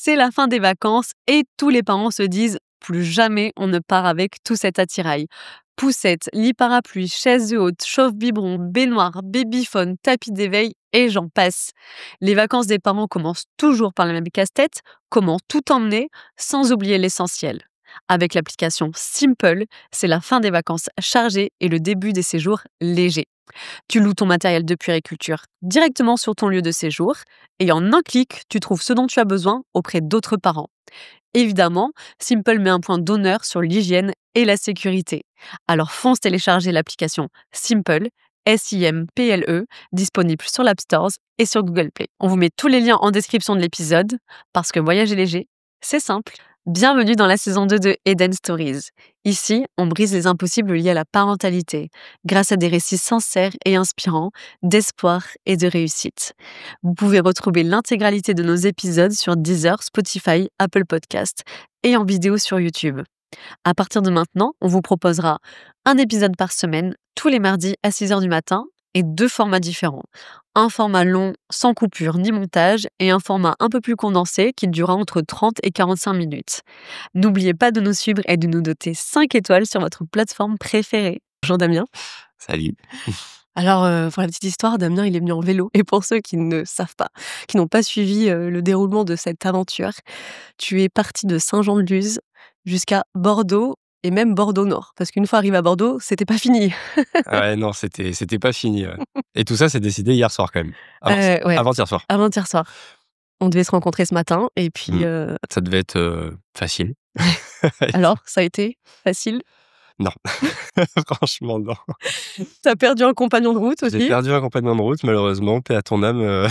c'est la fin des vacances et tous les parents se disent plus jamais on ne part avec tout cet attirail. Poussettes, lit parapluie, chaises hautes, chauffe-biberon, baignoire, babyphone, tapis d'éveil et j'en passe. Les vacances des parents commencent toujours par le même casse-tête, comment tout emmener sans oublier l'essentiel. Avec l'application Simple, c'est la fin des vacances chargées et le début des séjours légers. Tu loues ton matériel de puériculture directement sur ton lieu de séjour et en un clic, tu trouves ce dont tu as besoin auprès d'autres parents. Évidemment, Simple met un point d'honneur sur l'hygiène et la sécurité. Alors fonce télécharger l'application Simple, S-I-M-P-L-E, disponible sur l'App Store et sur Google Play. On vous met tous les liens en description de l'épisode parce que voyager léger, c'est simple. Bienvenue dans la saison 2 de Eden Stories. Ici, on brise les impossibles liés à la parentalité, grâce à des récits sincères et inspirants, d'espoir et de réussite. Vous pouvez retrouver l'intégralité de nos épisodes sur Deezer, Spotify, Apple Podcasts et en vidéo sur YouTube. À partir de maintenant, on vous proposera un épisode par semaine, tous les mardis à 6h du matin, et 2 formats différents. Un format long, sans coupure ni montage, et un format un peu plus condensé qui durera entre 30 et 45 minutes. N'oubliez pas de nous suivre et de nous doter 5 étoiles sur votre plateforme préférée. Bonjour Damien. Salut. Alors, pour la petite histoire, Damien, il est venu en vélo. Et pour ceux qui ne savent pas, qui n'ont pas suivi le déroulement de cette aventure, tu es parti de Saint-Jean-de-Luz jusqu'à Bordeaux, et même Bordeaux-Nord. Parce qu'une fois arrivé à Bordeaux, c'était pas fini. Ouais, non, c'était pas fini. Ouais. Et tout ça, c'est décidé hier soir quand même. Ouais. Avant-hier soir. Avant-hier soir. On devait se rencontrer ce matin, et puis... Ça devait être facile. Alors, ça a été facile? Non. Franchement, non. T'as perdu un compagnon de route aussi? J'ai perdu un compagnon de route, malheureusement. Paix à ton âme,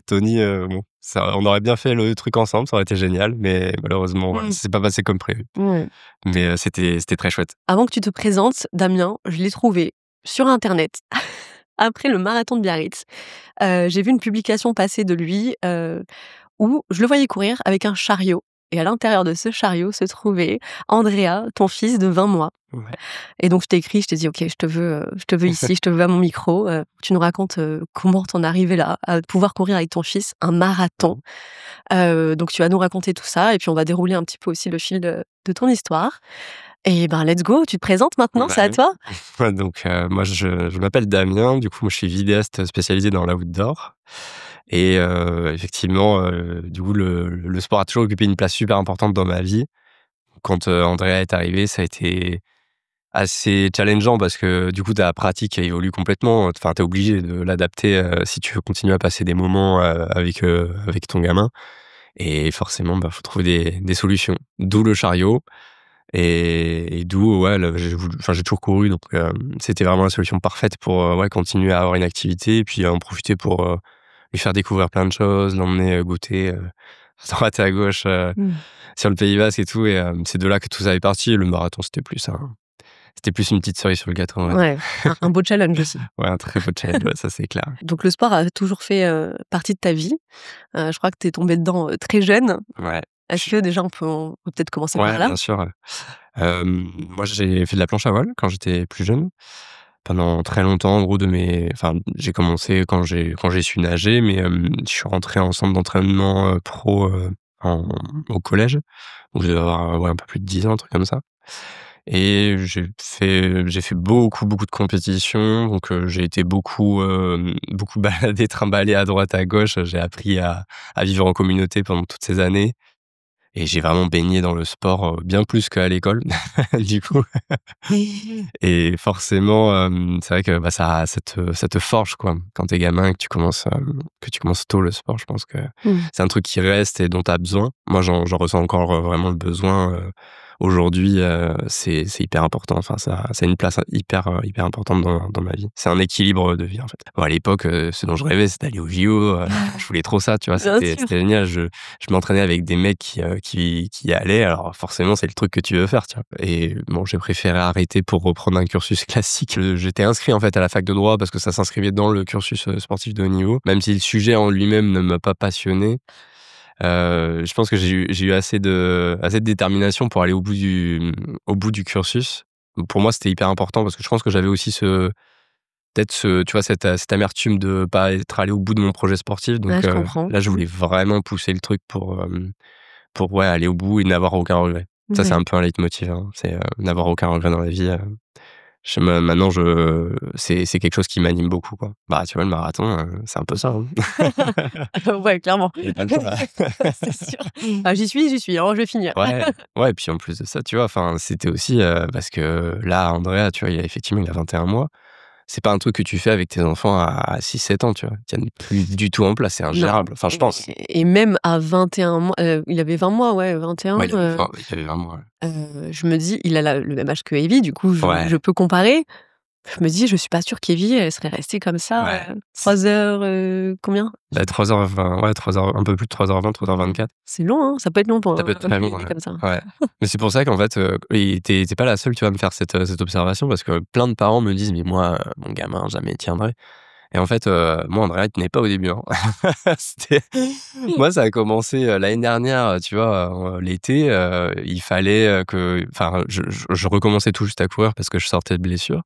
Tony. Bon, on aurait bien fait le truc ensemble, ça aurait été génial, mais malheureusement, ça s'est pas passé comme prévu. Ouais. Mais c'était très chouette. Avant que tu te présentes, Damien, je l'ai trouvé sur Internet. Après le marathon de Biarritz, j'ai vu une publication passer de lui où je le voyais courir avec un chariot. Et à l'intérieur de ce chariot se trouvait Andrea, ton fils de 20 mois. Ouais. Et donc je t'ai écrit, je t'ai dit ok, je te veux ici, je te veux à mon micro. Tu nous racontes comment t'en es arrivé là, à pouvoir courir avec ton fils un marathon. Donc tu vas nous raconter tout ça et puis on va dérouler un petit peu aussi le fil de ton histoire. Et ben let's go, tu te présentes maintenant, c'est à toi. Donc moi je m'appelle Damien, du coup moi je suis vidéaste spécialisé dans l'outdoor. Et effectivement, du coup le sport a toujours occupé une place super importante dans ma vie. Quand Andrea est arrivé, ça a été assez challengeant parce que du coup ta pratique évolue complètement. Enfin, t'es obligé de l'adapter si tu veux continuer à passer des moments avec ton gamin. Et forcément, faut trouver des solutions. D'où le chariot. Et d'où j'ai toujours couru, donc c'était vraiment la solution parfaite pour continuer à avoir une activité et puis en profiter pour lui faire découvrir plein de choses, l'emmener goûter à droite et à gauche sur le Pays Basque et tout. Et c'est de là que tout ça est parti. Le marathon, c'était plus une petite cerise sur le gâteau. Ouais, un beau challenge aussi. Ouais, un très beau challenge, ça c'est clair. Donc le sport a toujours fait partie de ta vie. Je crois que t'es tombé dedans très jeune. Ouais. Est-ce que déjà on peut peut-être commencer par là? Ouais, bien sûr. Moi, j'ai fait de la planche à voile quand j'étais plus jeune. Pendant très longtemps, en gros, j'ai commencé quand j'ai su nager, mais je suis rentré en centre d'entraînement pro au collège. Donc, je devais avoir un peu plus de 10 ans, un truc comme ça. Et j'ai fait beaucoup de compétitions. Donc, j'ai été beaucoup baladé, trimballé à droite, à gauche. J'ai appris à vivre en communauté pendant toutes ces années. Et j'ai vraiment baigné dans le sport bien plus qu'à l'école, du coup. Et forcément, c'est vrai que ça te forge, quoi. Quand t'es gamin et que tu commences tôt le sport, je pense que c'est un truc qui reste et dont t'as besoin. Moi, j'en ressens encore vraiment le besoin. Aujourd'hui, c'est hyper important. Enfin, ça a une place hyper importante dans ma vie. C'est un équilibre de vie, en fait. Bon, à l'époque, ce dont je rêvais, c'était d'aller au JO. Je voulais trop ça, tu vois. C'était génial. Je m'entraînais avec des mecs qui y allaient. Alors, forcément, c'est le truc que tu veux faire, tu vois. Et bon, j'ai préféré arrêter pour reprendre un cursus classique. J'étais inscrit, en fait, à la fac de droit parce que ça s'inscrivait dans le cursus sportif de haut niveau. Même si le sujet en lui-même ne m'a pas passionné. Je pense que j'ai eu assez de détermination pour aller au bout du cursus. Pour moi, c'était hyper important parce que je pense que j'avais aussi peut-être tu vois, cette amertume de pas être allé au bout de mon projet sportif. Donc Ouais, je comprends. là, je voulais vraiment pousser le truc pour ouais, aller au bout et n'avoir aucun regret. Ça, c'est Ouais. un peu un leitmotiv, hein. C'est, n'avoir aucun regret dans la vie. Maintenant, c'est quelque chose qui m'anime beaucoup, quoi. Bah, tu vois, le marathon, c'est un peu ça, hein. Ouais, clairement. Il y a pas le choix. C'est sûr. Ah, j'y suis, alors je vais finir. Ouais, ouais, et puis en plus de ça, tu vois, enfin, c'était aussi, parce que là, Andrea, tu vois, il a 21 mois. C'est pas un truc que tu fais avec tes enfants à 6-7 ans, tu vois? Ils tiennent plus du tout en place, c'est Non ingérable. Enfin, je pense. et même à 21 mois, il avait 20 mois, ouais, 21, Ouais, il avait 20 mois, ouais. je me dis: «Il a le même âge que Evie», du coup, je Ouais, peux comparer. Je me dis: «Je suis pas sûre qu'Evie, elle serait restée comme ça, ouais. 3 heures, combien?» Bah, 3h20, ouais, 3h, un peu plus de 3h20, 3h24. C'est long, hein, ça peut être long pour Ça peut un être très long, bébé ouais. comme ça. Ouais. Mais c'est pour ça qu'en fait, et tu pas la seule, tu vois, à me faire cette observation parce que plein de parents me disent: «Mais moi, mon gamin jamais il tiendrait». Et en fait, moi, Andrea, il tenait pas au début, hein. C'était Moi, ça a commencé, l'année dernière, tu vois, l'été, il fallait, enfin, je recommençais tout juste à courir parce que je sortais de blessure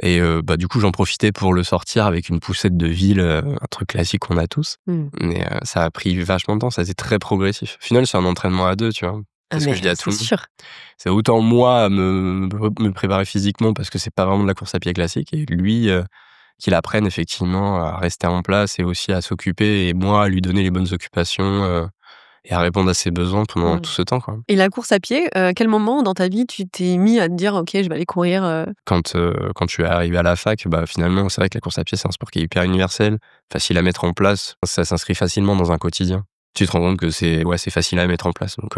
et bah, du coup, j'en profitais pour le sortir avec une poussette de ville, un truc classique qu'on a tous. Mmh. Mais ça a pris vachement de temps, ça a été très progressif. Au final, c'est un entraînement à 2, tu vois? Ah C'est ce que mais je dis à tout c'est le monde. sûr. C'est autant moi me préparer physiquement parce que c'est pas vraiment de la course à pied classique et lui, qu'il apprenne effectivement à rester en place et aussi à s'occuper et moi à lui donner les bonnes occupations, et à répondre à ses besoins pendant Ouais tout ce temps, quoi. et la course à pied, à quel moment dans ta vie tu t'es mis à te dire: «OK, je vais aller courir», Quand je suis arrivé à la fac, bah, finalement, c'est vrai que la course à pied, c'est un sport qui est hyper universel, facile à mettre en place, ça s'inscrit facilement dans un quotidien. Tu te rends compte que c'est facile à mettre en place donc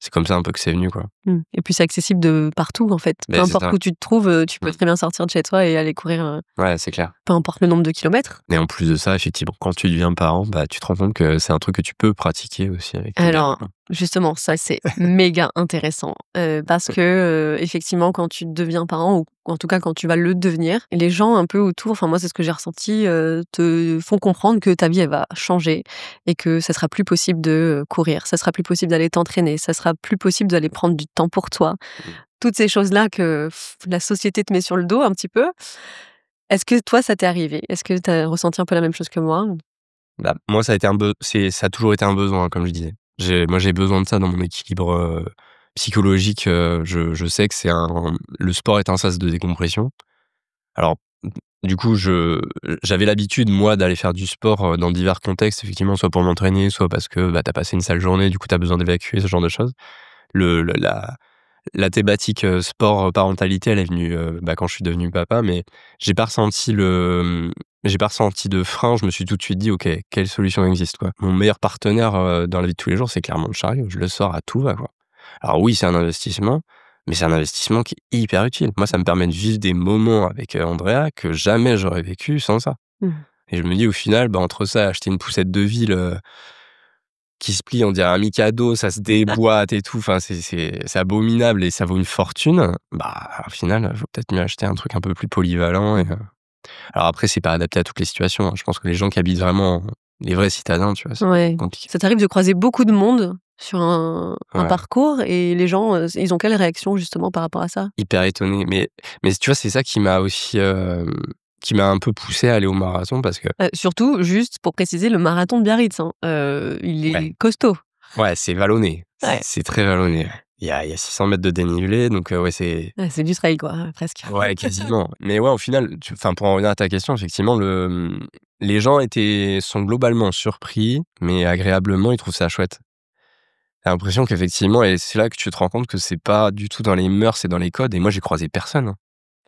c'est comme ça un peu que c'est venu, quoi. Et puis c'est accessible de partout, en fait. Peu Beh, c'est importe ça. où tu te trouves, tu peux Mmh. très bien sortir de chez toi et aller courir, Ouais, c'est clair. peu importe le nombre de kilomètres. Et en plus de ça, effectivement, quand tu deviens parent, bah, tu te rends compte que c'est un truc que tu peux pratiquer aussi avec ton gamin, Alors, quoi. justement, ça, c'est méga intéressant, parce que, effectivement, quand tu deviens parent ou en tout cas quand tu vas le devenir, les gens un peu autour, enfin moi, c'est ce que j'ai ressenti, te font comprendre que ta vie, elle va changer et que ça sera plus possible de, courir, ça sera plus possible d'aller t'entraîner, ça sera plus possible d'aller prendre du temps pour toi. Mmh. Toutes ces choses-là que la société te met sur le dos un petit peu. Est-ce que toi, ça t'est arrivé? Est-ce que tu as ressenti un peu la même chose que moi? Bah, moi, ça a été ça a toujours été un besoin, comme je disais. J'ai besoin de ça dans mon équilibre, psychologique, je sais que le sport est un sas de décompression. Alors, du coup, j'avais l'habitude, moi, d'aller faire du sport, dans divers contextes, effectivement, soit pour m'entraîner, soit parce que, bah, tu as passé une sale journée, du coup, tu as besoin d'évacuer, ce genre de choses. Le la thématique, sport, parentalité, elle est venue, bah, quand je suis devenu papa, mais j'ai pas ressenti j'ai pas ressenti de frein. Je me suis tout de suite dit: «OK, quelle solution existe, quoi?» Mon meilleur partenaire, dans la vie de tous les jours, c'est clairement le chariot. Je le sors à tout va, quoi. Alors oui, c'est un investissement, mais c'est un investissement qui est hyper utile. Moi, ça me permet de vivre des moments avec, Andrea que jamais j'aurais vécu sans ça Mmh. et je me dis au final, bah, entre ça, acheter une poussette de ville, qui se plie, on dirait un Mikado, ça se déboîte et tout, enfin c'est abominable et ça vaut une fortune. Bah, au final, faut peut-être mieux acheter un truc un peu plus polyvalent et alors après c'est pas adapté à toutes les situations, hein. Je pense que les gens qui habitent vraiment les vrais citadins, tu vois, c'est Ouais. compliqué. Ça t'arrive de croiser beaucoup de monde sur un Ouais, parcours et les gens, ils ont quelle réaction justement par rapport à ça? hyper étonné, mais tu vois, c'est ça qui m'a aussi, qui m'a un peu poussé à aller au marathon parce que Surtout, juste pour préciser, le marathon de Biarritz, hein, il ouais, est costaud. ouais, c'est vallonné, Ouais. c'est très vallonné. Il y a 600 mètres de dénivelé donc ouais, Ouais, c'est du trail quoi, presque. ouais, quasiment. Mais ouais, au final, enfin, pour en revenir à ta question, effectivement, les gens sont globalement surpris, mais agréablement, ils trouvent ça chouette. T'as l'impression qu'effectivement, et c'est là que tu te rends compte que c'est pas du tout dans les mœurs et dans les codes. Et moi, j'ai croisé personne, hein.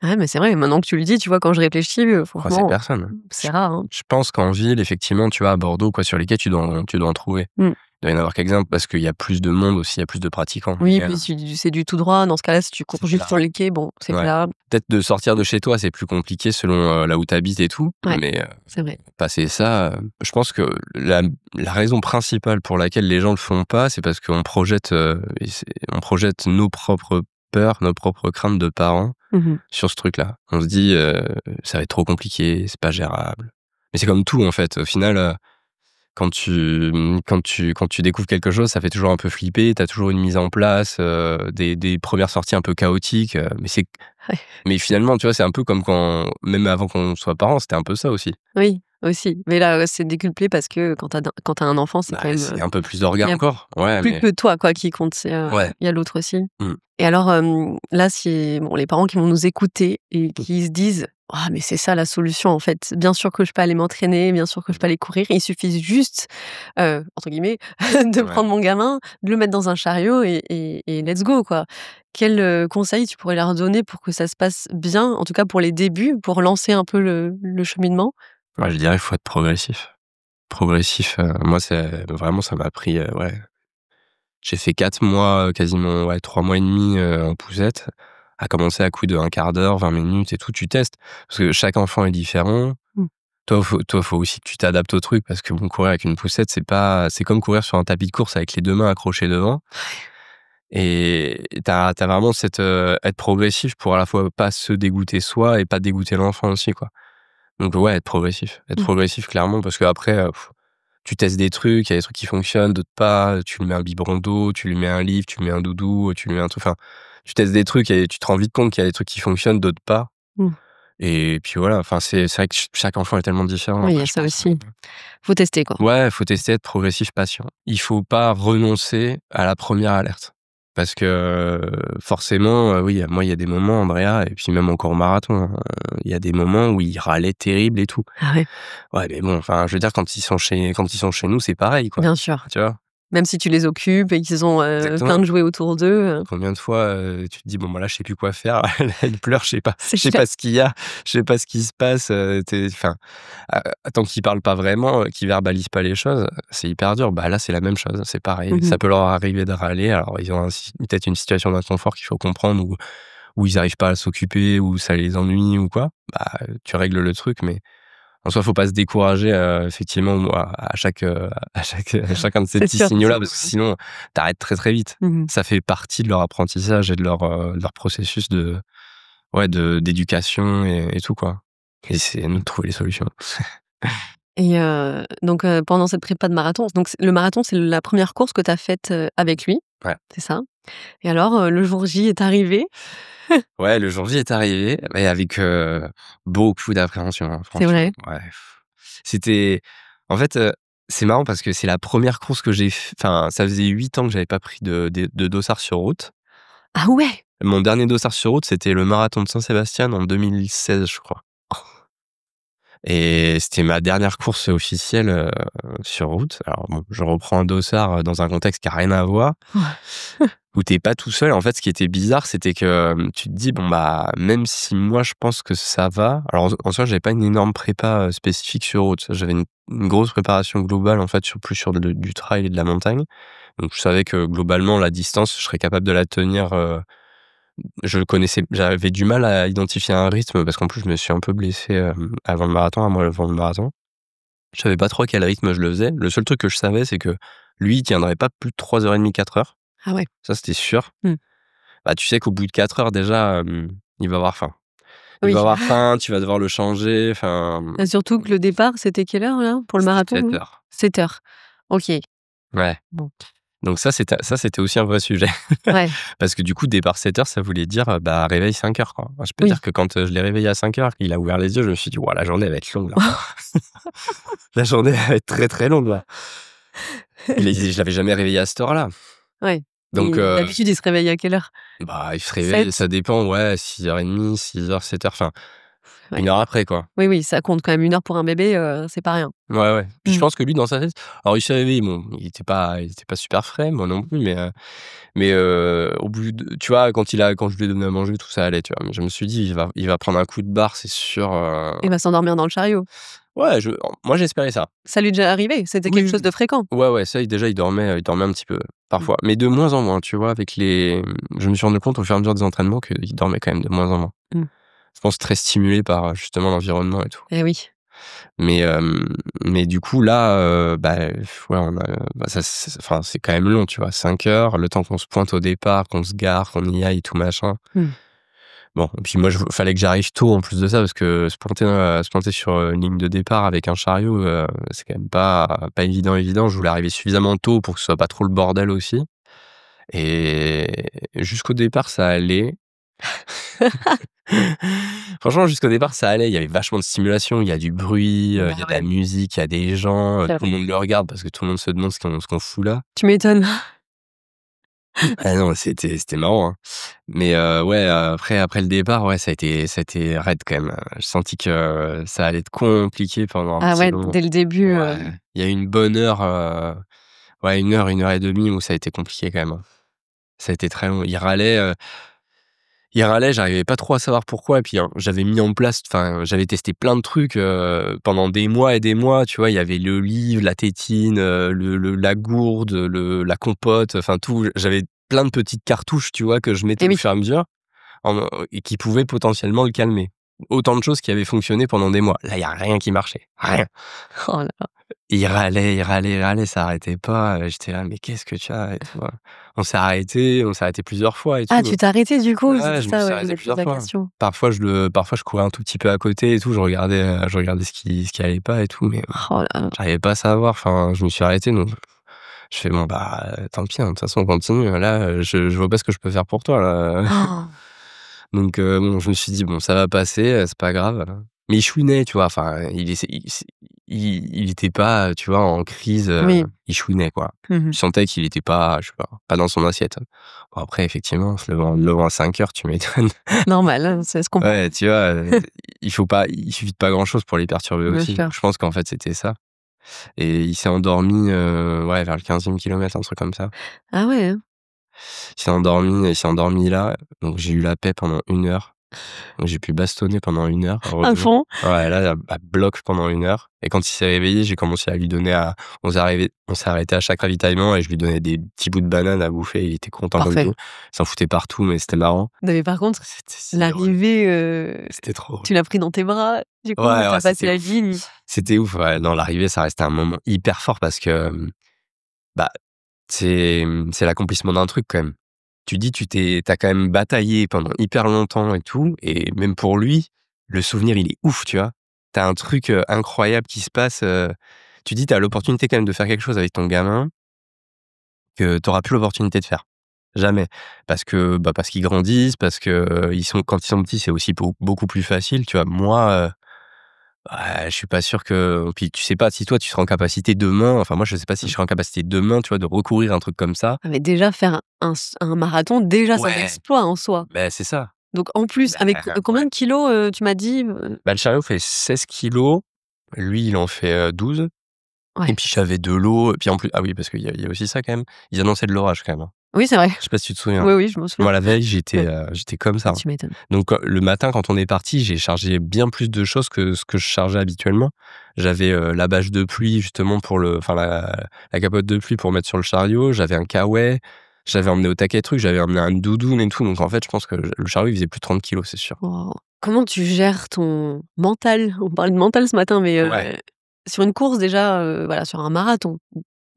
Ouais, mais c'est vrai, maintenant que tu le dis, tu vois, quand je réfléchis, Croisé franchement, personne. c'est rare, hein. Je pense qu'en ville, effectivement, tu vois, à Bordeaux, quoi, sur les quais, tu dois en trouver. Mmh. Il doit y en avoir quelques-uns parce qu'il y a plus de monde aussi, il y a plus de pratiquants. Oui, Mais, puis c'est du tout droit. Dans ce cas-là, si tu cours c'est juste ça. sur les quais, bon, c'est Ouais. pas Peut-être de sortir de chez toi, c'est plus compliqué selon là où tu habites et tout. ouais, Mais c'est vrai. passer ça, je pense que la raison principale pour laquelle les gens le font pas, c'est parce qu'on projette, on projette nos propres peurs, nos propres craintes de parents Mmh. sur ce truc-là. On se dit, «Ça va être trop compliqué, c'est pas gérable». Mais c'est comme tout en fait, au final, quand tu découvres quelque chose, ça fait toujours un peu flipper. Tu as toujours une mise en place, des premières sorties un peu chaotiques, Ouais. mais finalement, tu vois, c'est un peu comme quand même avant qu'on soit parents, c'était un peu ça aussi. Oui, aussi. Mais là, c'est décuplé parce que quand tu as un enfant, c'est Bah, quand même, c'est un peu plus il d'orgas y a encore. Ouais, plus mais que toi, quoi, qui compte. ouais. Il y a l'autre aussi. Mmh. Et alors, là, si bon, les parents qui vont nous écouter et qui se disent: «Ah mais c'est ça la solution en fait. Bien sûr que je peux aller m'entraîner, bien sûr que je peux aller courir. Il suffit juste, entre guillemets, de Ouais. prendre mon gamin, de le mettre dans un chariot et let's go quoi». Quel, conseil tu pourrais leur donner pour que ça se passe bien, en tout cas pour les débuts, pour lancer un peu le cheminement? Ouais, je dirais, il faut être progressif. Progressif, moi, c'est vraiment ça m'a pris, ouais, j'ai fait 4 mois, quasiment, ouais, 3 mois et demi, en poussette, à commencer à coups de 1/4 d'heure, 20 minutes et tout, tu testes. Parce que chaque enfant est différent. Mmh. Toi, faut aussi que tu t'adaptes au truc parce que bon, courir avec une poussette, c'est comme courir sur un tapis de course avec les 2 mains accrochées devant et tu as vraiment cette, être progressif pour à la fois pas se dégoûter soi et pas dégoûter l'enfant aussi, quoi. Donc ouais, être progressif. Être Mmh. progressif clairement parce qu'après, tu testes des trucs, il y a des trucs qui fonctionnent, d'autres pas. Tu lui mets un biberon d'eau, tu lui mets un livre, tu lui mets un doudou, tu lui mets un truc, enfin, tu testes des trucs et tu te rends vite compte qu'il y a des trucs qui fonctionnent, d'autres pas. Mmh. Et puis voilà, enfin, c'est vrai que chaque enfant est tellement différent Oui, il y après, a je ça pense, aussi. Faut tester quoi. ouais, faut tester, être progressif, patient. Il faut pas renoncer à la première alerte. Parce que, forcément, oui, moi, il y a des moments, Andrea, et puis même encore au marathon, hein, il y a des moments où il râlait terrible et tout. Ah ouais, Ouais, mais bon, enfin, je veux dire, quand ils sont chez nous, c'est pareil, quoi. bien sûr. Tu vois? Même si tu les occupes et qu'ils ont, plein Exactement. de jouets autour d'eux, Combien de fois, tu te dis: «Bon, bah, là, je sais plus quoi faire». Là, il pleure, c'est je sais clair. pas ce qu'il y a, je sais pas ce qui se passe, tu enfin, tant qu'il parle pas vraiment, qu'il verbalise pas les choses, c'est hyper dur. Bah, là, c'est la même chose, c'est pareil. Mmh mh. Ça peut leur arriver de râler. Alors, ils ont peut-être une situation d'inconfort qu'il faut comprendre ou ils arrivent pas à s'occuper ou ça les ennuie ou quoi. Bah, tu règles le truc, mais en soi, faut pas se décourager, effectivement, moi, à chacun de ces C'est petits sûr. signaux-là, parce que sinon, t'arrêtes très, très vite. Mmh mh. Ça fait partie de leur apprentissage et de leur processus d'éducation et tout, quoi. Et c'est à nous de trouver les solutions. Et donc pendant cette prépa de marathon, donc le marathon, c'est la première course que tu as faite, avec lui, Ouais. c'est ça? Et alors, le jour J est arrivé, Ouais, le jour J est arrivé, mais avec, beaucoup d'appréhension, hein, c'est franchement. vrai? Ouais. C'était en fait, c'est marrant parce que c'est la première course que enfin, ça faisait 8 ans que j'avais pas pris de dossard sur route. Ah ouais! Mon dernier dossard sur route, c'était le marathon de Saint-Sébastien en 2016, je crois. Et c'était ma dernière course officielle, sur route. Alors bon, je reprends un dossard, dans un contexte qui a rien à voir, où t'es pas tout seul. En fait, ce qui était bizarre, c'était que, tu te dis: «Bon, bah, même si moi je pense que ça va». Alors en soi, j'avais pas une énorme prépa, spécifique sur route. J'avais une grosse préparation globale, en fait, plus sur du trail et de la montagne. Donc je savais que globalement, la distance, je serais capable de la tenir, j'avais du mal à identifier un rythme parce qu'en plus je me suis un peu blessé, avant le marathon, un mois avant le marathon. Je savais pas trop à quel rythme je le faisais. Le seul truc que je savais, c'est que lui, il tiendrait pas plus de 3h30, 4 heures. Ah ouais. Ça, c'était sûr. Mmh. Bah, tu sais qu'au bout de 4 heures déjà, il va avoir faim. Il va Oui. avoir faim, tu vas devoir le changer, enfin, Ah, surtout que le départ, c'était quelle heure là, pour le c'était marathon, 7 là? heures. 7h. OK. Ouais. Bon. Donc ça, c'était aussi un vrai sujet. Ouais. Parce que du coup, départ 7 heures, ça voulait dire, bah, réveil 5 heures, quoi. Moi, je peux Oui. dire que quand, je l'ai réveillé à 5 heures, il a ouvert les yeux, je me suis dit: «Waouh, la journée elle va être longue là». La journée elle va être très, très longue là. Je l'avais jamais réveillé à cette heure-là. Ouais. Donc, Et d'habitude, il se réveille à quelle heure? bah, il se réveille, 7? ça dépend, ouais, 6h30, 6h, 7h, enfin, Ouais. 1 heure après, quoi. Oui, oui, ça compte quand même 1 heure pour un bébé, c'est pas rien. Ouais, ouais. Puis je Mmh. pense que lui, dans sa tête, alors il s'est réveillé, bon, il était pas super frais, moi non plus, mais au bout de, tu vois, quand je lui ai donné à manger, tout ça allait, tu vois? Mais je me suis dit: «Il va prendre un coup de barre, c'est sûr», Il va s'endormir dans le chariot. ouais, moi j'espérais ça. Ça lui est déjà arrivé? C'était Oui, quelque chose oui. de fréquent? Ouais, ouais, ça, déjà, il dormait un petit peu, Mmh. parfois, mais de moins en moins, tu vois? Je me suis rendu compte au fur et à mesure des entraînements qu'il dormait quand même de moins en moins. Mmh. Je pense très stimulé par, justement, l'environnement et tout. Eh oui. Mais, mais du coup, là, bah, ouais, bah, enfin, c'est quand même long, tu vois? 5 heures, le temps qu'on se pointe au départ, qu'on se gare, qu'on y aille, tout machin. Mmh. Bon, et puis moi, fallait que j'arrive tôt en plus de ça, parce que se planter sur une ligne de départ avec un chariot, c'est quand même pas évident. Je voulais arriver suffisamment tôt pour que ce soit pas trop le bordel aussi. Et jusqu'au départ, ça allait. Franchement, jusqu'au départ, ça allait. Il y avait vachement de stimulation, il y a du bruit, Bah il y a de la ouais, musique, il y a des gens, c'est tout le vrai. monde le regarde parce que tout le monde se demande ce qu'on fout là. Tu m'étonnes. Ah non, c'était marrant, hein. Mais ouais, après le départ, ouais, ça a été raide quand même. J'ai senti que ça allait être compliqué pendant un Ah petit ouais, moment. dès le début, Ouais, il y a eu une bonne heure, ouais, 1 heure et demie où ça a été compliqué quand même, hein. Ça a été très long. Il râlait, j'arrivais pas trop à savoir pourquoi, et puis, hein, j'avais testé plein de trucs, pendant des mois et des mois, tu vois? Il y avait le livre, la tétine, la gourde, la compote, enfin tout. J'avais plein de petites cartouches, tu vois? Que je mettais et au oui. fur et à mesure et qui pouvaient potentiellement le calmer. Autant de choses qui avaient fonctionné pendant des mois. Là, il y a rien qui marchait, rien. Oh là là. Il râlait, ça arrêtait pas, j'étais là: «Mais qu'est-ce que tu as?» et tout, on s'est arrêté plusieurs fois et Ah, tout. tu t'es arrêté du coup? Ouais, C'était je me ça, suis ouais, je arrêté voulais te poser plusieurs la fois. question. Parfois je courais un tout petit peu à côté et tout, je regardais ce qui allait pas et tout, mais Oh là là. j'arrivais pas à savoir, enfin, je me suis arrêté, donc je fais: «Bon, bah, tant pis, hein, de toute façon on continue, là, je vois pas ce que je peux faire pour toi, là». Oh. Donc bon, je me suis dit: «Bon, ça va passer, c'est pas grave». Mais il chouinait, tu vois? Enfin, il était pas, tu vois, en crise, Oui. il chouinait, quoi. Mmh. Je sentais qu'il était pas, je sais pas dans son assiette. Bon, après effectivement, se levant à 5 heures, tu m'étonnes. Normal, hein, ça se comprend, Ouais, tu vois, il suffit de pas grand-chose pour les perturber bien aussi. sûr. Je pense qu'en fait, c'était ça, et il s'est endormi, ouais, vers le 15e kilomètre, un truc comme ça. Ah ouais, hein? Il s'est endormi là, donc j'ai eu la paix pendant 1 heure. Donc j'ai pu bastonner pendant 1 heure, À heureusement. fond? Ouais, là, à bloc pendant 1 heure, et quand il s'est réveillé, j'ai commencé à lui donner on s'est arrêté à chaque ravitaillement et je lui donnais des petits bouts de banane à bouffer. Il était content comme Parfait. tout. Il s'en foutait partout, mais c'était marrant. Non mais par contre, C'était si drôle. l'arrivée, C'était trop drôle. tu l'as pris dans tes bras, du coup, Ouais, tu ouais, as passé c'était la ouf. ligne? C'était ouf, ouais. Non, l'arrivée, ça restait un moment hyper fort parce que, bah, c'est l'accomplissement d'un truc quand même. Tu dis, t'as quand même bataillé pendant hyper longtemps et tout, et même pour lui, le souvenir, il est ouf, tu vois? T'as un truc, incroyable qui se passe, tu dis, t'as l'opportunité quand même de faire quelque chose avec ton gamin que t'auras plus l'opportunité de faire. Jamais. Parce qu'ils grandissent, parce que, quand ils sont petits, c'est aussi beaucoup plus facile, tu vois? Moi, ouais, je suis pas sûr que, puis tu sais pas si toi, tu seras en capacité demain, enfin moi, je sais pas si je serai en capacité demain, tu vois, de recourir à un truc comme ça. Ah mais déjà faire un marathon, déjà c'est un Ouais, exploit en soi. ben c'est ça. Donc en plus, avec combien Ouais. de kilos, tu m'as dit, Bah, le chariot fait 16 kilos, lui, il en fait, 12, et ouais. puis j'avais de l'eau, et puis en plus, ah oui, parce qu'il y a aussi ça quand même, ils annonçaient de l'orage quand même, hein. Oui, c'est vrai. Je sais pas si tu te souviens? Oui, oui, je m'en souviens. Moi, la veille, j'étais, Ouais. j'étais comme ça, Ah, hein. tu m'étonnes. Donc le matin, quand on est parti, j'ai chargé bien plus de choses que ce que je chargeais habituellement. J'avais, la bâche de pluie justement la capote de pluie pour mettre sur le chariot, j'avais un kawaii, j'avais emmené au taquet truc, j'avais emmené un doudoune et tout, donc en fait, je pense que le chariot, il faisait plus de 30 kilos, c'est sûr. Waouh. Comment tu gères ton mental? On parlait de mental ce matin, mais Ouais. sur une course déjà, voilà, sur un marathon,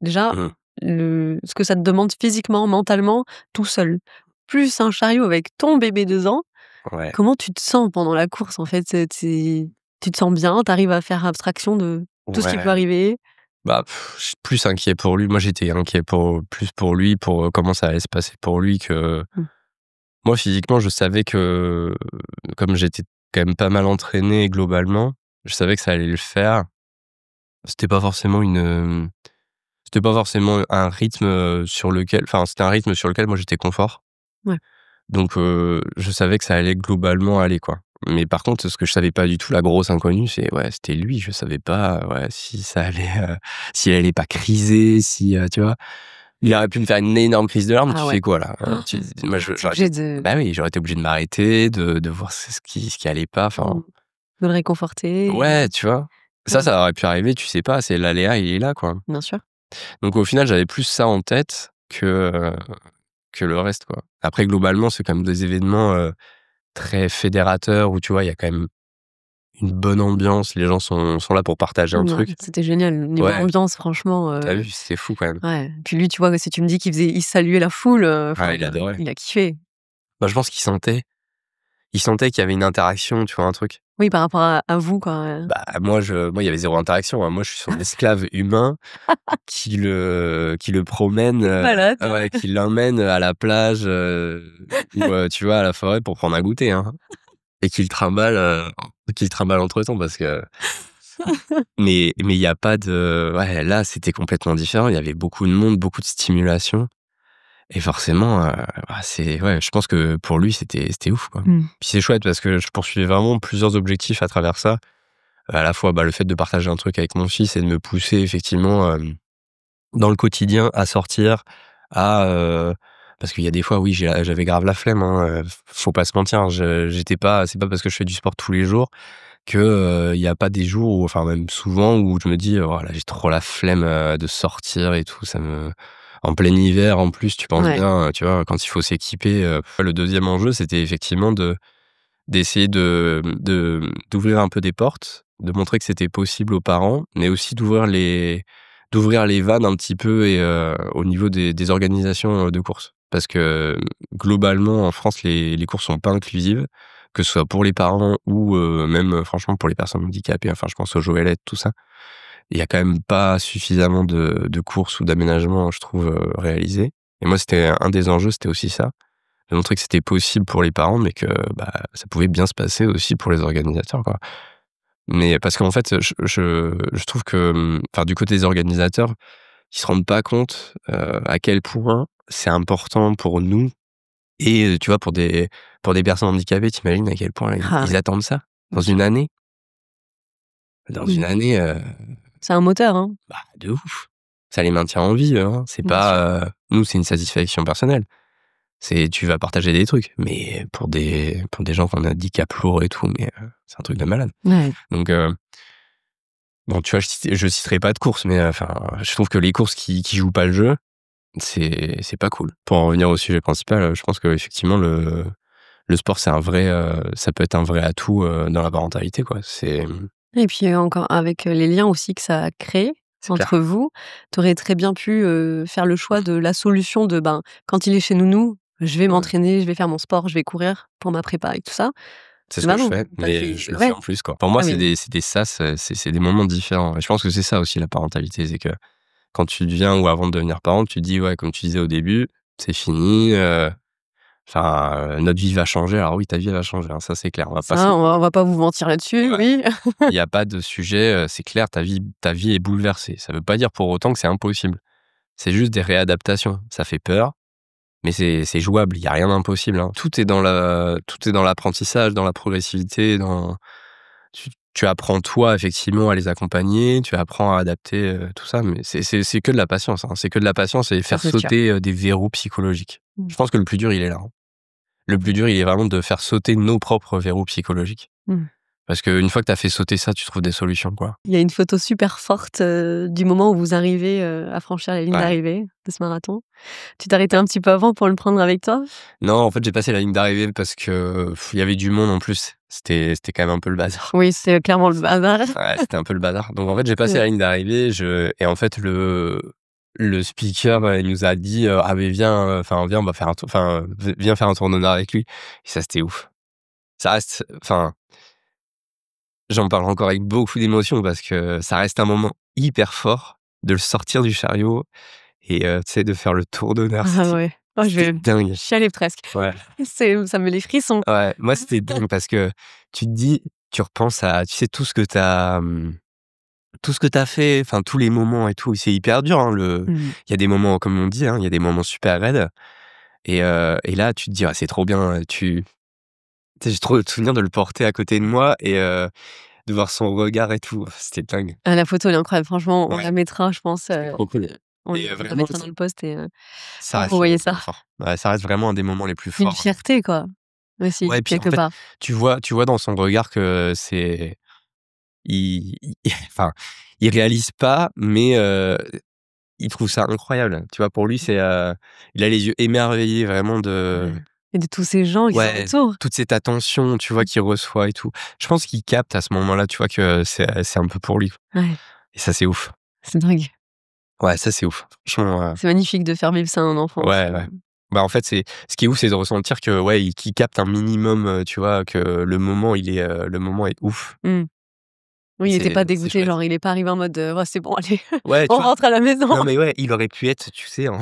déjà, Mmh. ce que ça te demande physiquement, mentalement, tout seul, plus un chariot avec ton bébé dedans, Ouais. comment tu te sens pendant la course, en fait? Tu te sens bien? Tu arrives à faire abstraction de tout ce qui peut Ouais. arriver? Bah, je suis plus inquiet pour lui. Moi, j'étais inquiet plus pour lui, pour, comment ça allait se passer pour lui, que Mmh. moi, physiquement, je savais que, comme j'étais quand même pas mal entraîné globalement, je savais que ça allait le faire. C'était pas forcément c'était pas forcément un rythme, c'était un rythme sur lequel moi j'étais confort. Ouais. Donc je savais que ça allait globalement aller, quoi. Mais par contre, ce que je savais pas du tout, la grosse inconnue, c'était lui. Je savais pas, ouais, si ça allait, s'il allait pas criser, si, tu vois? Il aurait pu me faire une énorme crise de larmes, Ah tu ouais. fais quoi là? Moi Tu j'aurais été, obligé de bah oui, j'aurais été obligé de m'arrêter, de voir ce qui allait pas, enfin, mmh, de le réconforter. ouais, tu vois? Ouais, Ça aurait pu arriver, tu sais pas, c'est l'aléa, il est là, quoi. bien sûr. Donc au final, j'avais plus ça en tête que le reste, quoi. Après globalement, c'est quand même des événements, très fédérateurs où, tu vois, il y a quand même une bonne ambiance, les gens sont là pour partager un Ouais, truc. c'était génial. Niveau Ouais, ambiance, franchement, tu as vu? C'était fou quand même. ouais. Puis lui, tu vois, si tu me dis qu'il saluait la foule, Ah, enfin, il adorait. il a kiffé. Bah, je pense qu'il sentait il sentait qu'il y avait une interaction, tu vois, un truc. Oui, par rapport à vous, quoi. Bah, moi, il y avait zéro interaction, hein. Moi, je suis son esclave humain qui le promène, Malade. ouais, qui l'emmène à la plage, ou, tu vois, à la forêt pour prendre un goûter, hein, et qu'il trimballe entre-temps parce que mais il y a pas de ouais, là, c'était complètement différent. Il y avait beaucoup de monde, beaucoup de stimulation et forcément, ouais, je pense que pour lui, c'était ouf, quoi. Mmh. Puis c'est chouette parce que je poursuivais vraiment plusieurs objectifs à travers ça. À la fois, le fait de partager un truc avec mon fils et de me pousser effectivement, dans le quotidien à sortir, parce qu'il y a des fois, oui, j'avais grave la flemme, hein, faut pas se mentir. J'étais pas C'est pas parce que je fais du sport tous les jours que, il y a pas des jours où, enfin même souvent, où je me dis: «Oh là, j'ai trop la flemme, de sortir et tout». En plein hiver, en plus, tu penses Ouais. bien, tu vois, quand il faut s'équiper, le deuxième enjeu, c'était effectivement d'essayer d'ouvrir un peu des portes, de montrer que c'était possible aux parents, mais aussi d'ouvrir les vannes un petit peu et au niveau des organisations, de courses. Parce que, globalement, en France, les courses sont pas inclusives, que ce soit pour les parents ou même, franchement, pour les personnes handicapées. Enfin, je pense aux Joëlettes, tout ça. Il y a quand même pas suffisamment de courses ou d'aménagements, je trouve, réalisés. Et moi, c'était un des enjeux, c'était aussi ça. De montrer que c'était possible pour les parents, mais que, ça pouvait bien se passer aussi pour les organisateurs, quoi. Mais parce qu'en fait, je trouve que, enfin, du côté des organisateurs, ils se rendent pas compte, à quel point c'est important pour nous et tu vois, pour des personnes handicapées, tu imagines à quel point Ah ils ouais, attendent ça? bien Dans sûr. une année? Dans une Mmh. année, C'est un moteur, hein. de ouf. Ça les maintient en vie, hein. C'est Bien sûr. pas, nous, c'est une satisfaction personnelle. Tu vas partager des trucs, mais pour des gens qui ont un handicap lourd et tout, mais c'est un truc de malade. Ouais. Donc bon, tu vois, je citerai pas de courses, mais enfin, je trouve que les courses qui jouent pas le jeu, c'est pas cool. Pour en revenir au sujet principal, je pense qu'effectivement le sport, ça peut être un vrai atout, dans la parentalité, quoi. Et puis, encore avec, les liens aussi que ça a créé C'est entre clair. vous, tu aurais très bien pu, faire le choix de la solution de, ben, quand il est chez nounou, je vais Ouais. m'entraîner, je vais faire mon sport, je vais courir pour ma prépa et tout ça. C'est ce Bah que je non, fais, tu mais fait je le fais ouais. en plus, quoi. Pour moi, Ah mais c'est des sas, c'est des moments différents et je pense que c'est ça aussi la parentalité, c'est que quand tu deviens ou avant de devenir parent, tu te dis, ouais, comme tu disais au début, c'est fini, enfin, notre vie va changer. Alors oui, ta vie elle va changer, hein, ça c'est clair. On va pas se ça, on va pas vous mentir là-dessus, Ouais. oui. Il y a pas de sujet, c'est clair, ta vie est bouleversée. Ça veut pas dire pour autant que c'est impossible. C'est juste des réadaptations. Ça fait peur, mais c'est jouable. Il y a rien d'impossible, hein. Tout est dans l'apprentissage, dans la progressivité, tu apprends toi effectivement à les accompagner, tu apprends à adapter, tout ça, mais c'est que de la patience, hein. C'est que de la patience et Ça, faire c'est sûr. sauter, des verrous psychologiques. Mmh. Je pense que le plus dur, il est là, hein. Le plus dur, il est vraiment de faire sauter nos propres verrous psychologiques. Mmh. Parce qu'une fois que tu as fait sauter ça, tu trouves des solutions, quoi. Il y a une photo super forte, du moment où vous arrivez, à franchir la ligne Ouais. d'arrivée de ce marathon. Tu t'es arrêtée un petit peu avant pour le prendre avec toi? Non, en fait, j'ai passé la ligne d'arrivée parce que, il y avait du monde en plus. C'était quand même un peu le bazar. Oui, c'est clairement le bazar. Ouais, c'était un peu le bazar. Donc en fait, j'ai passé Ouais. la ligne d'arrivée, et en fait, le speaker, il nous a dit, «Ah mais viens, enfin viens, on va faire un tour, enfin, viens faire un tour d'honneur avec lui». Et ça, c'était ouf. Ça reste, enfin, j'en parle encore avec beaucoup d'émotion parce que ça reste un moment hyper fort de le sortir du chariot et tu sais, de faire le tour d'honneur. Ah ouais. Oh, je C'était vais dingue. chialer presque. Ouais. Ça me met les frissons. Ouais, moi, c'était dingue parce que tu te dis, tu repenses à, tu sais, tout ce que t'as fait, enfin, tous les moments et tout. C'est hyper dur, hein, Mmh. il y a des moments, comme on dit, hein, il y a des moments super raides. Et là, tu te dis: «Ah, c'est trop bien», tu sais, j'ai trop le souvenir de le porter à côté de moi et de voir son regard et tout. C'était dingue. Ah, la photo, elle est incroyable. Franchement, on Ouais, la mettra, je pense, c'était trop cool. on Et la vraiment, mettra dans le post et ça pour que vous reste un voyez des ça. moments forts. Ouais, ça reste vraiment un des moments les plus Une forts. fierté, quoi, aussi, Ouais, puis, en quelque fait, part. tu vois dans son regard que il enfin, il réalise pas, mais il trouve ça incroyable. Tu vois? Pour lui, il a les yeux émerveillés vraiment de, Ouais. Et de tous ces gens qui ouais, s'entourent. toute cette attention, tu vois, qu'il reçoit et tout. Je pense qu'il capte à ce moment-là, tu vois, que c'est un peu pour lui. Ouais, Et ça, c'est ouf. c'est dingue. Ouais, ça, c'est ouf. Franchement, C'est magnifique de faire vivre ça à un enfant, ouais, ouais. Bah, en fait, c'est ce qui est ouf, c'est de ressentir que, ouais, qu'il capte un minimum, tu vois, que le moment est ouf. Mmh. Oui, il était pas C'est dégoûté, chouette. genre il est pas arrivé en mode: «Ouais, c'est bon, allez, Ouais, tu on vois? rentre à la maison». Non, mais ouais, il aurait pu être, tu sais, en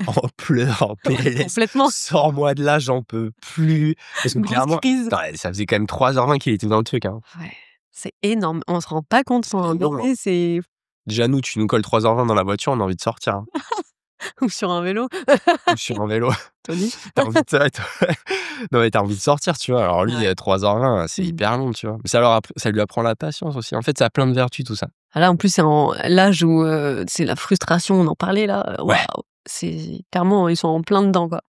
en pleurs, en Ouais, PLS: complètement. «Sors-moi de là, j'en peux plus». Parce que Grosse clairement, crise. putain, ça faisait quand même 3h20 qu'il était dans le truc, hein. Ouais, c'est énorme. On se rend pas compte C'est pour un énorme, hein. bébé, c'est Déjà, nous, tu nous colles 3h20 dans la voiture, on a envie de sortir, hein. ou sur un vélo. Ou sur un vélo. Tony? Tu as envie de non, mais tu as envie de sortir, tu vois? Alors lui, Ouais. 3h20, c'est Mmh. hyper long, tu vois? Mais ça lui apprend la patience aussi. En fait, ça a plein de vertus tout ça. Ah là, en plus, c'est en l'âge où, c'est la frustration, on en parlait là, Ouais. waouh! C'est clairement, ils sont en plein dedans, quoi.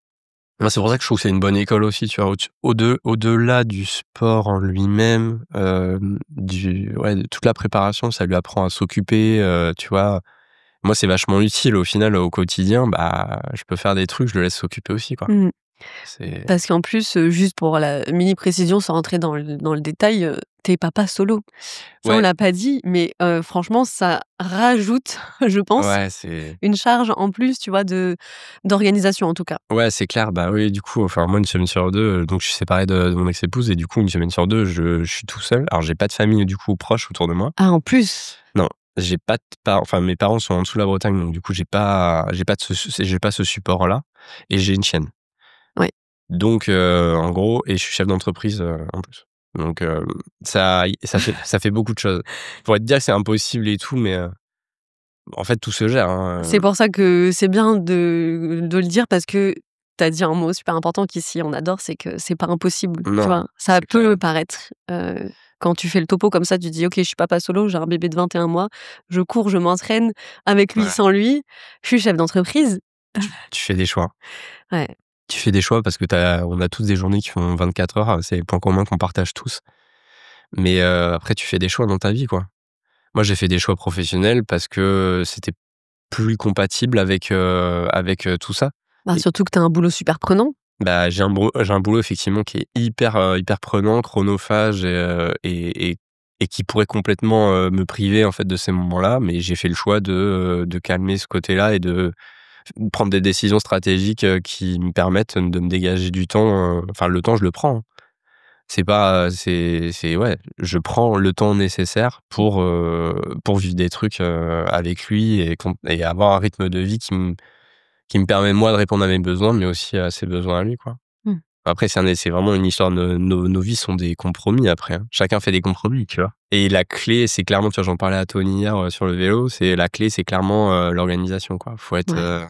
Moi, c'est pour ça que je trouve que c'est une bonne école aussi, tu vois? Au-delà du sport en lui-même, de toute la préparation, ça lui apprend à s'occuper, tu vois? Moi, c'est vachement utile au final, au quotidien, bah, je peux faire des trucs, je le laisse s'occuper aussi, quoi. Mmh. C'est Parce qu'en plus, juste pour la mini précision, sans rentrer dans le détail, tu papa solo. Ça, on ouais, l'a pas dit, mais franchement, ça rajoute, je pense, ouais, c'est une charge en plus, tu vois, d'organisation, en tout cas. ouais, c'est clair, bah, oui, du coup, enfin, moi, une semaine sur 2, donc je suis séparé de mon ex-épouse et du coup, une semaine sur 2, je suis tout seul. Alors, j'ai pas de famille, du coup, proche autour de moi. Ah, en plus? Non, j'ai pas de parents, enfin, mes parents sont en dessous de la Bretagne, donc du coup, j'ai pas ce support-là et j'ai une chienne. Ouais. Donc en gros et je suis chef d'entreprise, en plus. Donc ça fait beaucoup de choses. Je pourrais te dire que c'est impossible et tout, mais en fait, tout se gère, hein, C'est pour ça que c'est bien de le dire parce que tu as dit un mot super important qu'ici on adore, c'est que c'est pas impossible, tu non, vois? Ça c'est clair. peut paraître, quand tu fais le topo comme ça, tu te dis: «OK, je suis papa solo, j'ai un bébé de 21 mois, je cours, je m'entraîne avec lui, Ouais, sans lui, je suis chef d'entreprise». tu fais des choix. Ouais. Tu fais des choix parce que on a tous des journées qui font 24 heures, c'est les points communs qu'on partage tous. Mais après tu fais des choix dans ta vie, quoi. Moi, j'ai fait des choix professionnels parce que c'était plus compatible avec tout ça. Bah, surtout que tu as un boulot super prenant. Bah, j'ai un boulot effectivement qui est hyper prenant, chronophage et qui pourrait complètement, me priver en fait de ces moments-là, mais j'ai fait le choix de calmer ce côté-là et de prendre des décisions stratégiques, qui me permettent de me dégager du temps, enfin le temps je le prends, hein. C'est pas, c'est ouais, je prends le temps nécessaire pour vivre des trucs, avec lui et avoir un rythme de vie qui me permet moi de répondre à mes besoins, mais aussi à ses besoins à lui, quoi. Mmh. Après, c'est vraiment une histoire de nos vies sont des compromis après, hein. Chacun fait des compromis, tu vois? Et la clé, c'est clairement, tu vois, j'en parlais à Tony hier, sur le vélo, la clé, c'est clairement, l'organisation, quoi. Faut être, Ouais.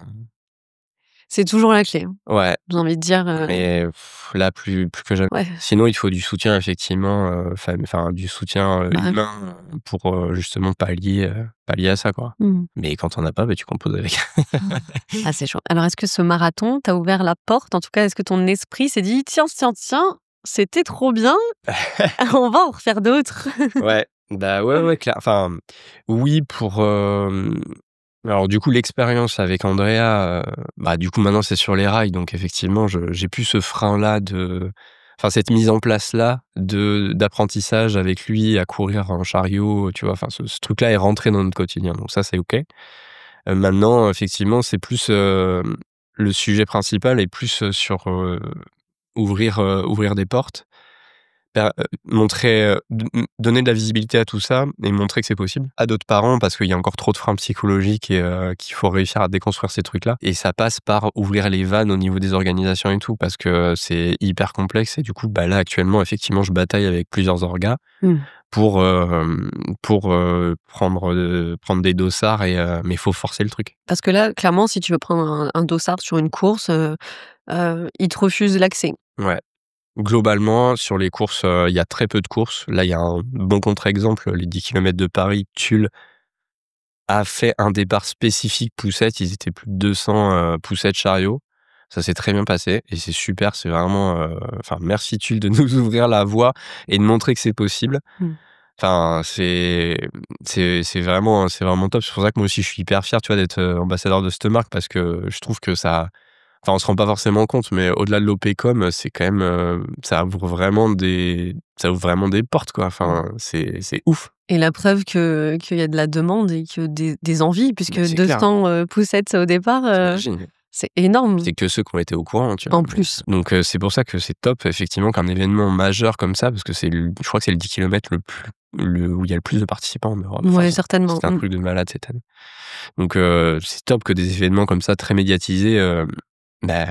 C'est toujours la clé, hein. ouais, J'ai envie de dire, mais là, plus que jamais. ouais, Sinon, il faut du soutien effectivement, enfin du soutien, bah, oui. humain, pour, justement pallier à ça, quoi. Mmh. Mais quand on as pas, bah, tu composes avec. Ah, c'est chaud. Alors est-ce que ce marathon t'a ouvert la porte? En tout cas, est-ce que ton esprit s'est dit: «Tiens, tiens, tiens, c'était trop bien, on va en refaire d'autres»? Ouais, bah, ouais, clair enfin, oui alors du coup l'expérience avec Andrea, bah, du coup maintenant c'est sur les rails donc effectivement j'ai plus ce frein-là cette mise en place-là d'apprentissage avec lui à courir en chariot, tu vois? Enfin ce truc-là est rentré dans notre quotidien donc ça c'est OK. Maintenant effectivement c'est plus, le sujet principal est plus, sur, ouvrir des portes. Montrer, donner de la visibilité à tout ça et montrer que c'est possible à d'autres parents parce qu'il y a encore trop de freins psychologiques et qu'il faut réussir à déconstruire ces trucs-là et ça passe par ouvrir les vannes au niveau des organisations et tout parce que c'est hyper complexe et du coup, bah, là, actuellement, effectivement, je bataille avec plusieurs orgas Mmh. pour prendre des dossards mais il faut forcer le truc. Parce que là, clairement, si tu veux prendre un dossard sur une course, ils te refusent l'accès. Ouais. Globalement, sur les courses, il y a très peu de courses. Là, il y a un bon contre-exemple, les 10 kilomètres de Paris. Tulle a fait un départ spécifique poussette. Ils étaient plus de 200, poussettes chariot. Ça s'est très bien passé et c'est super. C'est vraiment, enfin, merci Tulle de nous ouvrir la voie et de montrer que c'est possible. Mmh. Enfin, c'est vraiment top. C'est pour ça que moi aussi, je suis hyper fier, tu vois, d'être, ambassadeur de cette marque parce que je trouve que ça enfin, on se rend pas forcément compte, mais au-delà de l'OPCOM, c'est quand même, ça ouvre vraiment des portes, quoi. Mmh. Enfin, c'est ouf. Et la preuve qu'il y a de la demande et que des envies puisque Mais c'est clair, 200, poussettes au départ, tu imagines? C'est énorme. C'est que ceux qui ont été au courant, tu vois? En plus. Donc c'est pour ça que c'est top effectivement qu'un événement majeur comme ça, parce que je crois que c'est le 10 kilomètres où il y a le plus de participants en Europe. Enfin, Ouais, certainement. c'était un truc de malade cette année. Donc c'est top que des événements comme ça très médiatisés, bah,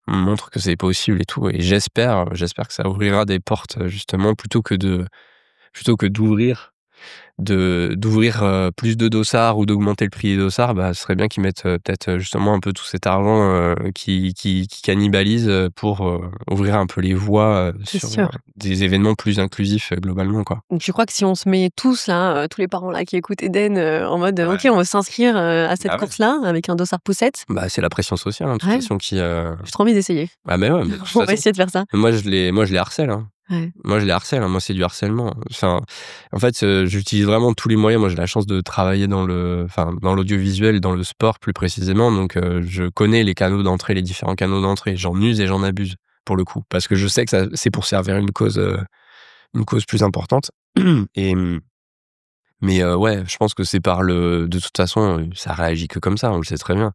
montrent que c'est possible et tout, et j'espère que ça ouvrira des portes, justement, plutôt que d'ouvrir plus de dossards ou d'augmenter le prix des dossards. Bah, ce serait bien qu'ils mettent peut-être justement un peu tout cet argent qui cannibalise, pour ouvrir un peu les voies C'est sur sûr. des événements plus inclusifs globalement, quoi. Donc tu crois que si on se met tous là, tous les parents là qui écoutent Eden, en mode, Ouais. OK, on va s'inscrire, à cette Bah ouais. course-là avec un dossard poussette? Bah, c'est la pression sociale, hein, de toute Ouais, façon qui, j'ai trop envie d'essayer. ah mais ouais, mais de toute On va façon, essayer de faire ça. moi je les harcèle, hein. Ouais. Moi, je les harcèle, hein. Moi, c'est du harcèlement. Enfin, en fait, j'utilise vraiment tous les moyens. Moi, j'ai la chance de travailler dans l'audiovisuel, dans le sport plus précisément. Donc, je connais les canaux d'entrée, les différents canaux d'entrée. J'en use et j'en abuse, pour le coup. Parce que je sais que c'est pour servir une cause plus importante. Et, mais ouais, je pense que c'est de toute façon, ça réagit que comme ça, on le sait très bien.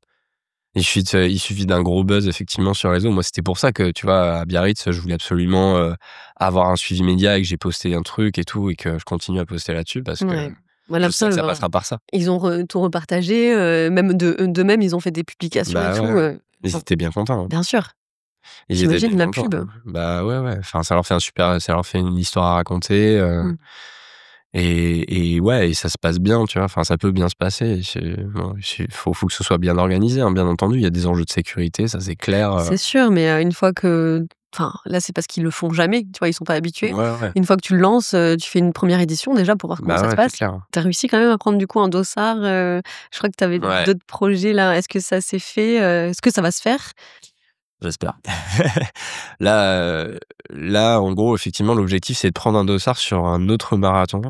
Il suffit d'un gros buzz effectivement sur les réseaux. Moi, c'était pour ça que, tu vois, à Biarritz, je voulais absolument avoir un suivi média et que j'ai posté un truc et tout, et que je continue à poster là-dessus parce que Ouais. Voilà, je sais que ça preuve, passera par ça. ils ont tout repartagé, même d'eux-mêmes, ils ont fait des publications et Bah tout, ouais, ils enfin, étaient bien contents, hein. bien sûr. Ils étaient J'imagine bien la contents. pub. Bah ouais, ouais. Enfin, ça leur fait une histoire à raconter. Mmh. Et ouais, et ça se passe bien, tu vois. Enfin, ça peut bien se passer. Bon, faut que ce soit bien organisé, hein, bien entendu. Il y a des enjeux de sécurité, ça c'est clair. C'est sûr, mais une fois que enfin, là, c'est parce qu'ils le font jamais, tu vois? Ils sont pas habitués. Ouais, ouais. Une fois que tu le lances, tu fais une première édition déjà pour voir comment Bah ça se ouais, c'est passe. clair. Tu as réussi quand même à prendre du coup un dossard, je crois que tu avais Ouais, d'autres projets là. Est-ce que ça s'est fait? Est-ce que ça va se faire? j'espère. Là, en gros, effectivement, l'objectif, c'est de prendre un dossard sur un autre marathon,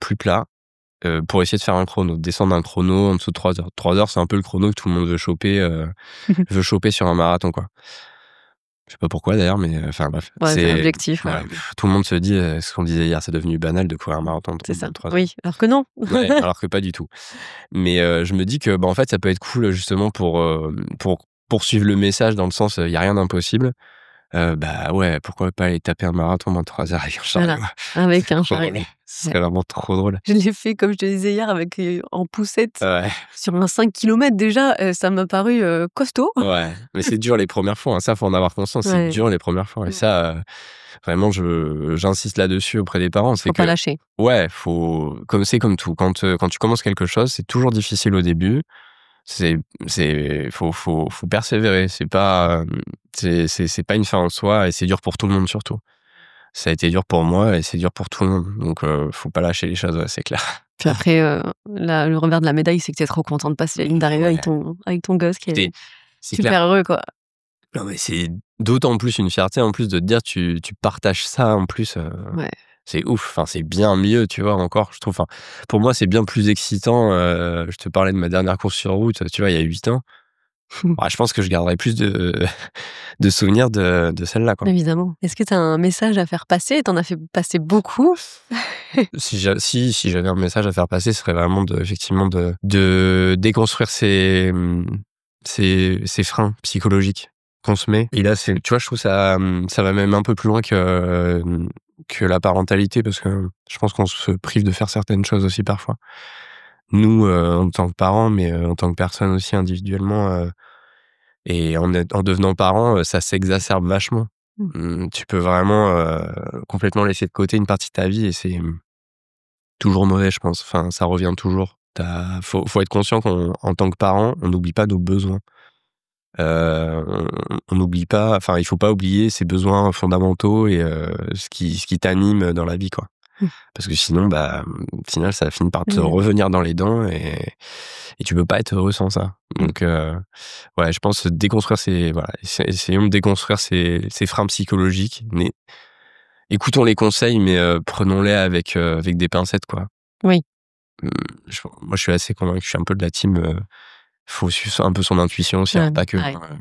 plus plat, pour essayer de faire un chrono, de descendre un chrono en dessous de 3 heures. 3 heures, c'est un peu le chrono que tout le monde veut choper sur un marathon, quoi. Je sais pas pourquoi d'ailleurs, mais enfin bref, Ouais, c'est l'objectif, ouais, tout le monde se dit, ce qu'on disait hier, c'est devenu banal de courir un marathon c'est ça. de 3 heures. Oui, alors que non. Ouais, alors que pas du tout. Mais je me dis que, bah, en fait, ça peut être cool justement pour poursuivre le message dans le sens, il y a rien d'impossible. Bah, ouais, pourquoi pas aller taper un marathon en 3 heures avec un chariot? Voilà, avec un Trop drôle. chariot. Ce serait vraiment trop drôle. Je l'ai fait comme je te disais hier avec, en poussette Ouais, sur un 5 kilomètres déjà, ça m'a paru, costaud. ouais, mais c'est dur les premières fois, hein, ça, faut en avoir conscience, c'est Ouais. dur les premières fois, et Mmh. ça, vraiment j'insiste là-dessus auprès des parents, c'est Faut pas que lâcher. ouais, c'est comme tout, quand tu commences quelque chose, c'est toujours difficile au début. Faut persévérer. C'est pas une fin en soi, et c'est dur pour tout le monde surtout. Ça a été dur pour moi et c'est dur pour tout le monde. Donc, faut pas lâcher les choses, ouais, c'est clair. Puis après, le revers de la médaille, c'est que tu es trop content de passer la ligne d'arrivée Ouais. avec ton gosse qui C'est est c'est super clair. heureux, quoi. Non, mais c'est d'autant plus une fierté en plus de te dire tu partages ça en plus, Ouais. c'est ouf. Enfin, c'est bien mieux, tu vois, encore, je trouve. Enfin, pour moi, c'est bien plus excitant. Je te parlais de ma dernière course sur route, tu vois, il y a 8 ans. Bah, je pense que je garderai plus de souvenirs de celle-là, quoi. Évidemment. Est-ce que tu as un message à faire passer? Tu en as fait passer beaucoup. Si j'avais un message à faire passer, ce serait vraiment effectivement de déconstruire ces freins psychologiques qu'on se met. Et là, tu vois, je trouve ça va même un peu plus loin que la parentalité, parce que je pense qu'on se prive de faire certaines choses aussi parfois. Nous, en tant que parents, mais en tant que personne aussi individuellement, et en devenant parent, ça s'exacerbe vachement. Mmh. Tu peux vraiment complètement laisser de côté une partie de ta vie, et c'est toujours mauvais, je pense. Enfin, ça revient toujours. Faut être conscient qu'en tant que parent, on n'oublie pas nos besoins. On n'oublie pas, enfin, il faut pas oublier ses besoins fondamentaux et ce qui t'anime dans la vie, quoi. Mmh. Parce que sinon, bah, au final, ça finit par te Mmh. revenir dans les dents, et tu peux pas être heureux sans ça. Mmh. Donc, ouais, je pense déconstruire essayons de déconstruire ces freins psychologiques. Mais écoutons les conseils, mais prenons-les avec des pincettes, quoi. Oui. Mmh, moi, je suis assez convaincu, je suis un peu de la team, faut suivre un peu son intuition aussi, Ouais, alors pas que, pareil. hein.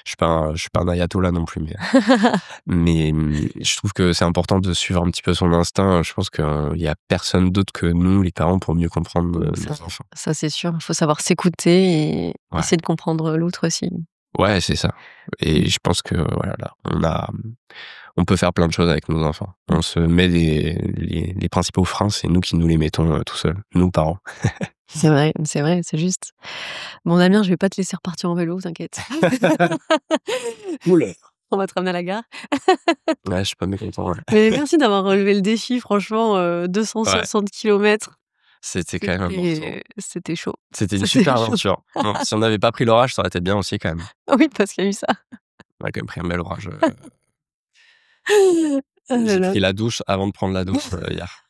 Je suis pas un ayatollah non plus, mais je trouve que c'est important de suivre un petit peu son instinct. Je pense qu'il y a personne d'autre que nous, les parents, pour mieux comprendre nos enfants. Ça, c'est sûr. Il faut savoir s'écouter et Ouais. essayer de comprendre l'autre aussi. Ouais, c'est ça et je pense que voilà, là, on peut faire plein de choses avec nos enfants. On se met les principaux freins, c'est nous qui nous les mettons, tout seuls, nous parents. C'est vrai, c'est juste. Bon Damien, je vais pas te laisser repartir en vélo, t'inquiète. Oula! On va te ramener à la gare. Ouais, je suis pas mécontent, ouais. Mais merci d'avoir relevé le défi, franchement, Ouais, 260 kilomètres, c'était quand même un morceau. c'était chaud. C'était une C'était super chaud. aventure. Bon, si on n'avait pas pris l'orage, ça aurait été bien aussi quand même. Oui, parce qu'il y a eu ça. On a quand même pris un bel orage, Ah là j'ai là, pris la douche avant de prendre la douche, hier.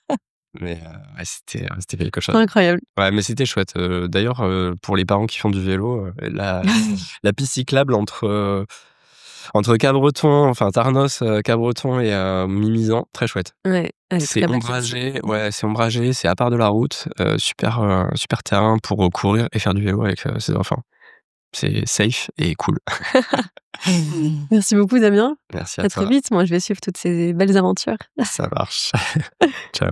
Mais, ouais, c'était quelque chose. incroyable. Ouais, mais c'était chouette, d'ailleurs, pour les parents qui font du vélo, la piste cyclable entre Cabreton, enfin Tarnos, Cabreton et Mimizan, très chouette. Ouais, elle est C'est très belle cette ombragé, piste. ouais, c'est ombragé, c'est à part de la route, super terrain pour, courir et faire du vélo avec, ses enfants. C'est safe et cool. Merci beaucoup Damien. Merci à À très toi, vite, moi je vais suivre toutes ces belles aventures. ça marche. Ciao.